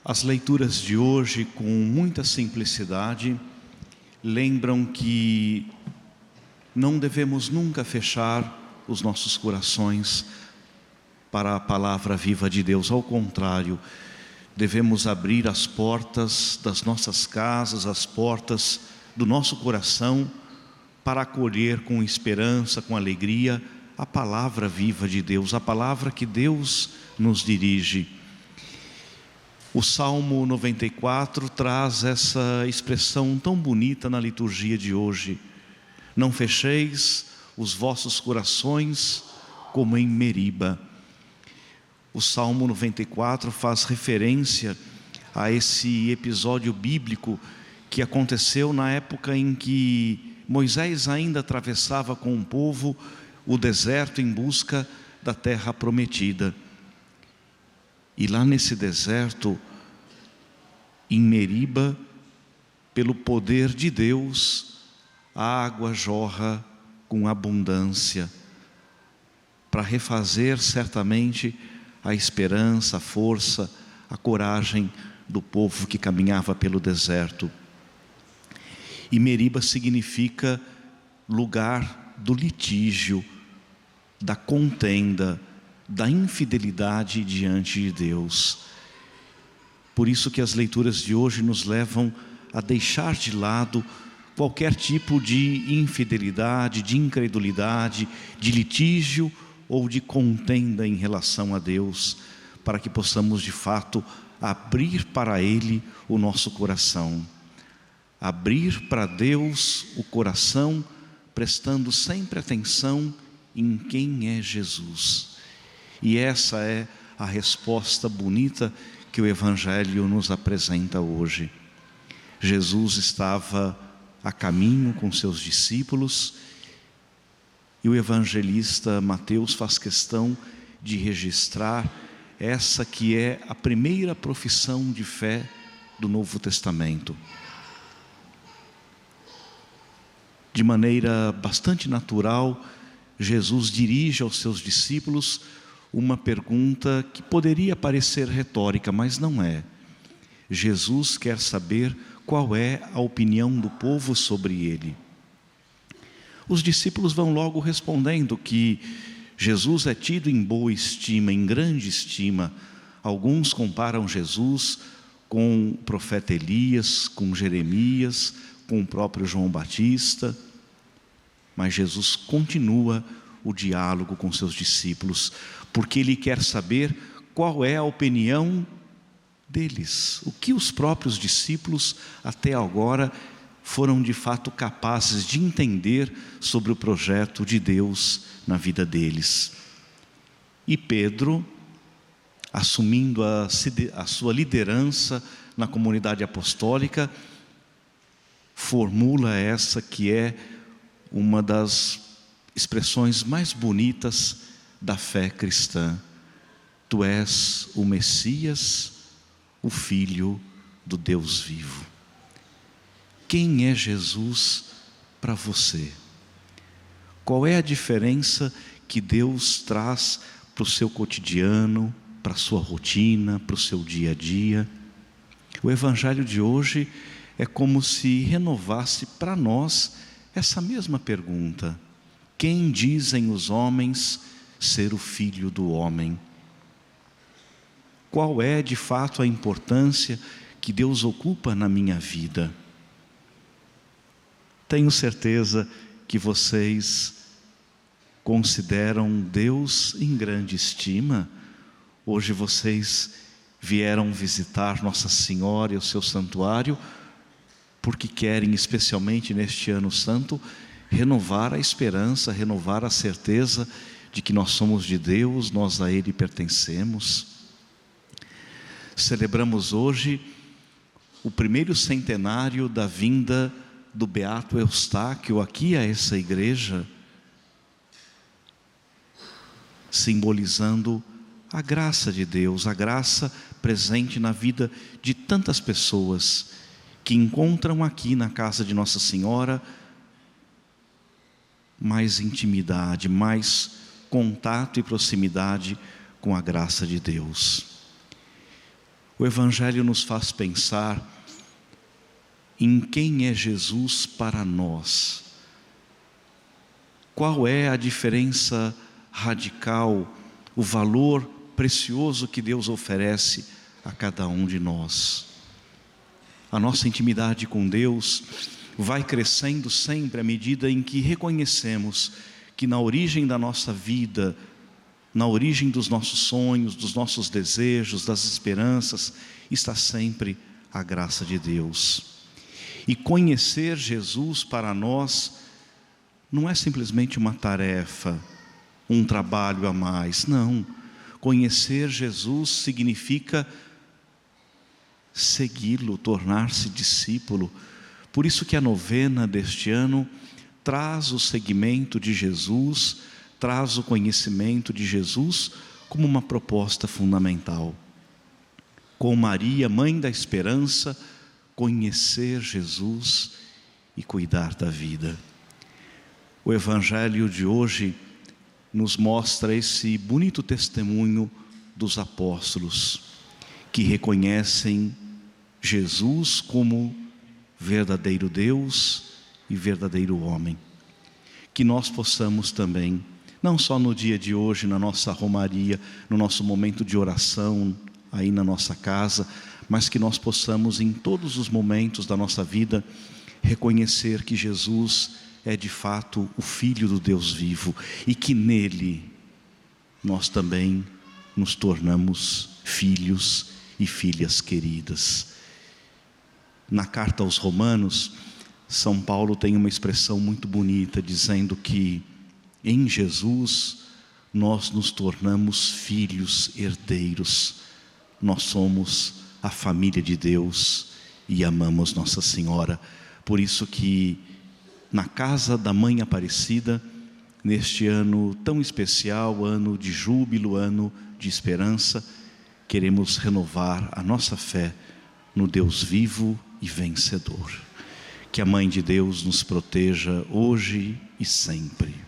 As leituras de hoje, com muita simplicidade, lembram que não devemos nunca fechar os nossos corações para a palavra viva de Deus. Ao contrário, devemos abrir as portas das nossas casas, as portas do nosso coração, para acolher com esperança, com alegria, a palavra viva de Deus, a palavra que Deus nos dirige. O Salmo 94 traz essa expressão tão bonita na liturgia de hoje: não fecheis os vossos corações como em Meriba. O Salmo 94 faz referência a esse episódio bíblico que aconteceu na época em que Moisés ainda atravessava com o povo o deserto em busca da terra prometida. E lá nesse deserto, em Meriba, pelo poder de Deus, a água jorra com abundância, para refazer certamente a esperança, a força, a coragem do povo que caminhava pelo deserto. E Meriba significa lugar do litígio, da contenda, da infidelidade diante de Deus. Por isso que as leituras de hoje nos levam a deixar de lado qualquer tipo de infidelidade, de incredulidade, de litígio ou de contenda em relação a Deus, para que possamos de fato abrir para Ele o nosso coração. Abrir para Deus o coração, prestando sempre atenção em quem é Jesus. E essa é a resposta bonita que o Evangelho nos apresenta hoje. Jesus estava a caminho com seus discípulos e o evangelista Mateus faz questão de registrar essa que é a primeira profissão de fé do Novo Testamento. De maneira bastante natural, Jesus dirige aos seus discípulos uma pergunta que poderia parecer retórica, mas não é. Jesus quer saber qual é a opinião do povo sobre ele. Os discípulos vão logo respondendo que Jesus é tido em boa estima, em grande estima. Alguns comparam Jesus com o profeta Elias, com Jeremias, com o próprio João Batista. Mas Jesus continua o diálogo com seus discípulos, porque Ele quer saber qual é a opinião deles. O que os próprios discípulos até agora foram de fato capazes de entender sobre o projeto de Deus na vida deles. E Pedro, assumindo a sua liderança na comunidade apostólica, formula essa que é uma das expressões mais bonitas da fé cristã: tu és o Messias, o Filho do Deus vivo. Quem é Jesus para você? Qual é a diferença que Deus traz para o seu cotidiano, para a sua rotina, para o seu dia a dia? O Evangelho de hoje é como se renovasse para nós essa mesma pergunta: quem dizem os homens ser o Filho do homem? Qual é de fato a importância que Deus ocupa na minha vida? Tenho certeza que vocês consideram Deus em grande estima. Hoje vocês vieram visitar Nossa Senhora e o seu santuário porque querem, especialmente neste ano santo, renovar a esperança, renovar a certeza de que nós somos de Deus, nós a Ele pertencemos. Celebramos hoje o primeiro centenário da vinda do Beato Eustáquio aqui a essa igreja, simbolizando a graça de Deus, a graça presente na vida de tantas pessoas que encontram aqui na casa de Nossa Senhora mais intimidade, mais contato e proximidade com a graça de Deus. O Evangelho nos faz pensar em quem é Jesus para nós. Qual é a diferença radical, o valor precioso que Deus oferece a cada um de nós. A nossa intimidade com Deus vai crescendo sempre à medida em que reconhecemos que na origem da nossa vida, na origem dos nossos sonhos, dos nossos desejos, das esperanças, está sempre a graça de Deus. E conhecer Jesus para nós não é simplesmente uma tarefa, um trabalho a mais, não. Conhecer Jesus significa segui-lo, tornar-se discípulo. Por isso que a novena deste ano traz o seguimento de Jesus, traz o conhecimento de Jesus como uma proposta fundamental. Com Maria, mãe da esperança, conhecer Jesus e cuidar da vida. O Evangelho de hoje nos mostra esse bonito testemunho dos apóstolos, que reconhecem Jesus como verdadeiro Deus e verdadeiro homem. Que nós possamos também, não só no dia de hoje, na nossa romaria, no nosso momento de oração, aí na nossa casa, mas que nós possamos em todos os momentos da nossa vida reconhecer que Jesus é de fato o Filho do Deus vivo e que nele nós também nos tornamos filhos e filhas queridas. Na carta aos Romanos, São Paulo tem uma expressão muito bonita dizendo que em Jesus nós nos tornamos filhos herdeiros. Nós somos a família de Deus e amamos Nossa Senhora. Por isso que na casa da Mãe Aparecida, neste ano tão especial, ano de júbilo, ano de esperança, queremos renovar a nossa fé no Deus vivo e vencedor. Que a Mãe de Deus nos proteja hoje e sempre.